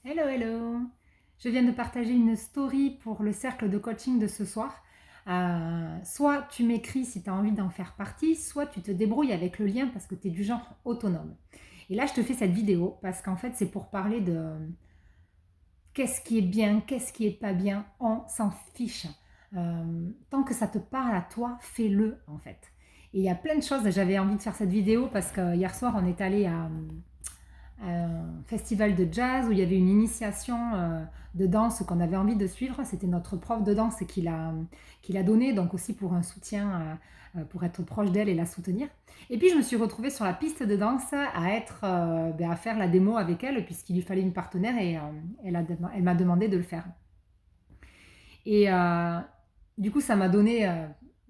Hello, hello! Je viens de partager une story pour le cercle de coaching de ce soir. Soit tu m'écris si tu as envie d'en faire partie, soit tu te débrouilles avec le lien parce que tu es du genre autonome. Et là, je te fais cette vidéo parce qu'en fait, c'est pour parler de qu'est-ce qui est bien, qu'est-ce qui est pas bien, on s'en fiche. Tant que ça te parle à toi, fais-le en fait. Et il y a plein de choses, j'avais envie de faire cette vidéo parce que hier soir, on est allé à un festival de jazz où il y avait une initiation de danse qu'on avait envie de suivre. C'était notre prof de danse qui l'a donné, donc aussi pour un soutien, pour être proche d'elle et la soutenir. Et puis je me suis retrouvée sur la piste de danse à faire la démo avec elle puisqu'il lui fallait une partenaire et elle m'a demandé de le faire. Et du coup, ça m'a donné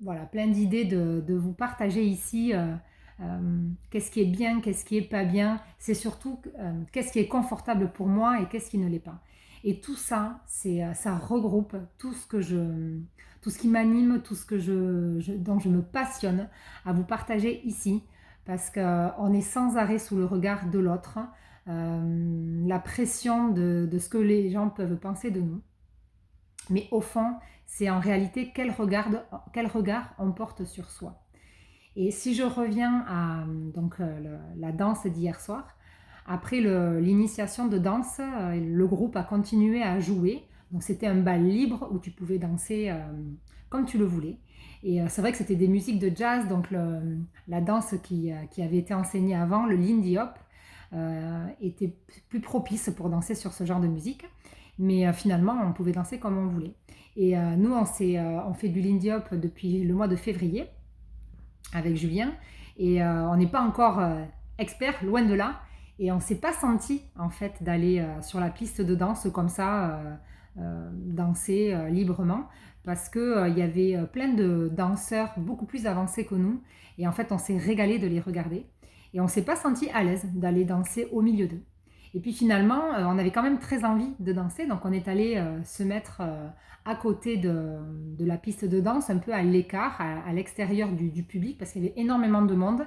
voilà, plein d'idées de vous partager ici qu'est-ce qui est bien, qu'est-ce qui est pas bien. C'est surtout qu'est-ce qui est confortable pour moi et qu'est-ce qui ne l'est pas. Et tout ça, ça regroupe tout ce qui m'anime, tout ce dont je me passionne à vous partager ici, parce qu'on est sans arrêt sous le regard de l'autre, la pression de ce que les gens peuvent penser de nous. Mais au fond, c'est en réalité quel regard on porte sur soi. Et si je reviens à la danse d'hier soir, après l'initiation de danse, le groupe a continué à jouer. Donc c'était un bal libre où tu pouvais danser comme tu le voulais. Et c'est vrai que c'était des musiques de jazz, donc la danse qui avait été enseignée avant, le Lindy Hop, était plus propice pour danser sur ce genre de musique. Mais finalement, on pouvait danser comme on voulait. Et nous, on fait du Lindy Hop depuis le mois de février avec Julien. Et on n'est pas encore expert, loin de là. Et on ne s'est pas senti en fait d'aller sur la piste de danse comme ça, danser librement, parce que il y avait plein de danseurs beaucoup plus avancés que nous. Et en fait, on s'est régalé de les regarder. Et on ne s'est pas senti à l'aise d'aller danser au milieu d'eux. Et puis finalement, on avait quand même très envie de danser, donc on est allé se mettre à côté de la piste de danse, un peu à l'écart, à l'extérieur du public, parce qu'il y avait énormément de monde.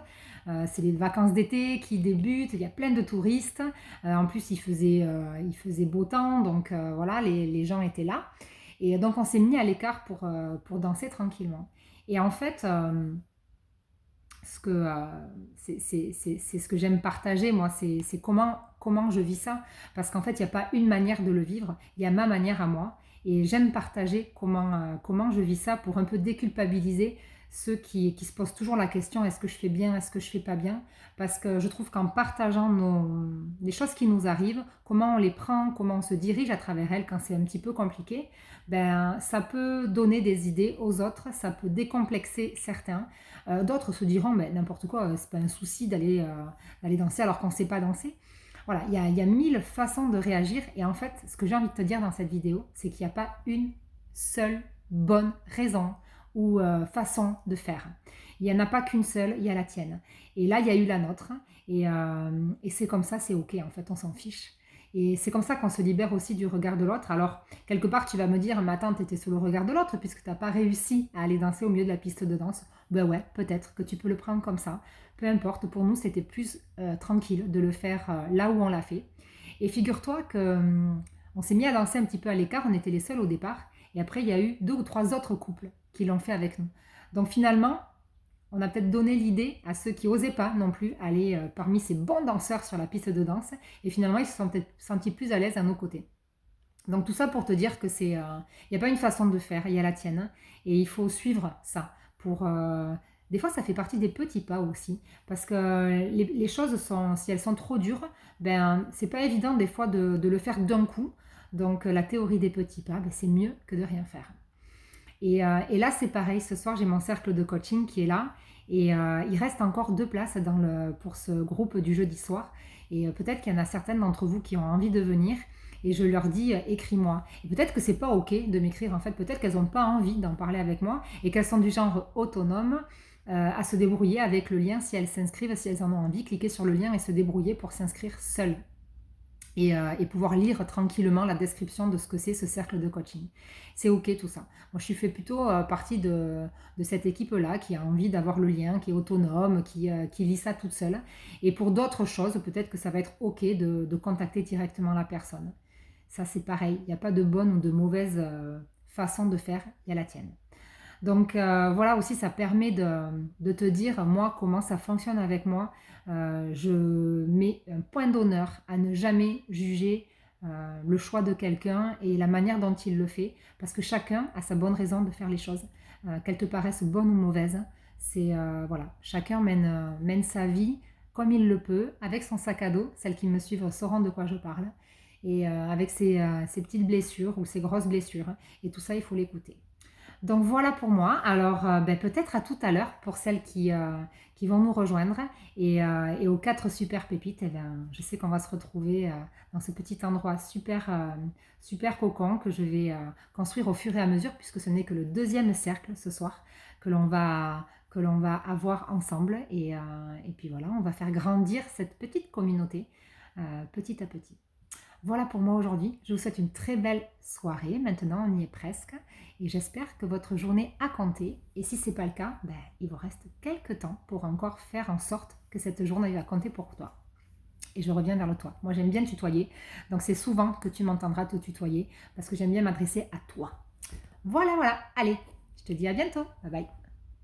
C'est les vacances d'été qui débutent, il y a plein de touristes. En plus, il faisait beau temps, donc voilà, les gens étaient là. Et donc, on s'est mis à l'écart pour danser tranquillement. Et en fait, ce que, c'est ce que j'aime partager, moi, c'est comment je vis ça. Parce qu'en fait, il n'y a pas une manière de le vivre, il y a ma manière à moi. Et j'aime partager comment je vis ça pour un peu déculpabiliser ceux qui se posent toujours la question, est-ce que je fais bien, est-ce que je fais pas bien. Parce que je trouve qu'en partageant les choses qui nous arrivent, comment on les prend, comment on se dirige à travers elles quand c'est un petit peu compliqué, ben, ça peut donner des idées aux autres, ça peut décomplexer certains. D'autres se diront, mais n'importe quoi, c'est pas un souci d'aller danser alors qu'on ne sait pas danser. Voilà, il y a mille façons de réagir. Et en fait, ce que j'ai envie de te dire dans cette vidéo, c'est qu'il n'y a pas une seule bonne raison ou façon de faire. Il n'y en a pas qu'une seule, il y a la tienne. Et là, il y a eu la nôtre. Et c'est comme ça, c'est ok, en fait, on s'en fiche. Et c'est comme ça qu'on se libère aussi du regard de l'autre. Alors, quelque part, tu vas me dire, ma tante était sous le regard de l'autre puisque tu n'as pas réussi à aller danser au milieu de la piste de danse. Ben ouais, peut-être que tu peux le prendre comme ça. Peu importe, pour nous, c'était plus tranquille de le faire là où on l'a fait. Et figure-toi que on s'est mis à danser un petit peu à l'écart, on était les seuls au départ. Et après, il y a eu 2 ou 3 autres couples qui l'ont fait avec nous. Donc finalement, on a peut-être donné l'idée à ceux qui n'osaient pas non plus aller parmi ces bons danseurs sur la piste de danse. Et finalement, ils se sont peut-être sentis plus à l'aise à nos côtés. Donc tout ça pour te dire que il n'y a pas une façon de faire, il y a la tienne. Et il faut suivre ça. Des fois, ça fait partie des petits pas aussi. Parce que les choses, si elles sont trop dures, ben, c'est pas évident des fois de le faire d'un coup. Donc la théorie des petits pas, ben, c'est mieux que de rien faire. Et là, c'est pareil. Ce soir, j'ai mon cercle de coaching qui est là. Et il reste encore 2 places pour ce groupe du jeudi soir. Et peut-être qu'il y en a certaines d'entre vous qui ont envie de venir. Et je leur dis, écris-moi. Et peut-être que c'est pas OK de m'écrire. En fait, peut-être qu'elles n'ont pas envie d'en parler avec moi. Et qu'elles sont du genre autonome à se débrouiller avec le lien si elles s'inscrivent, si elles en ont envie. Cliquer sur le lien et se débrouiller pour s'inscrire seules et pouvoir lire tranquillement la description de ce que c'est ce cercle de coaching. C'est ok tout ça. Moi je fais plutôt partie de cette équipe-là qui a envie d'avoir le lien, qui est autonome, qui lit ça toute seule. Et pour d'autres choses, peut-être que ça va être ok de contacter directement la personne. Ça, c'est pareil. Il n'y a pas de bonne ou de mauvaise façon de faire, il y a la tienne. Donc voilà aussi, ça permet de te dire, moi, comment ça fonctionne avec moi. Je mets un point d'honneur à ne jamais juger le choix de quelqu'un et la manière dont il le fait, parce que chacun a sa bonne raison de faire les choses, qu'elles te paraissent bonnes ou mauvaises. C'est voilà, chacun mène sa vie comme il le peut, avec son sac à dos. Celles qui me suivent sauront de quoi je parle, et avec ses petites blessures ou ses grosses blessures. Et tout ça, il faut l'écouter. Donc voilà pour moi. Alors peut-être à tout à l'heure pour celles qui vont nous rejoindre. Et aux quatre super pépites, eh ben, je sais qu'on va se retrouver dans ce petit endroit super cocon que je vais construire au fur et à mesure, puisque ce n'est que le deuxième cercle ce soir que l'on va avoir ensemble. Et puis voilà, on va faire grandir cette petite communauté petit à petit. Voilà pour moi aujourd'hui. Je vous souhaite une très belle soirée. Maintenant, on y est presque. Et j'espère que votre journée a compté. Et si ce n'est pas le cas, il vous reste quelques temps pour encore faire en sorte que cette journée va compter pour toi. Et je reviens vers le toi. Moi, j'aime bien tutoyer. Donc, c'est souvent que tu m'entendras te tutoyer parce que j'aime bien m'adresser à toi. Voilà. Allez, je te dis à bientôt. Bye bye.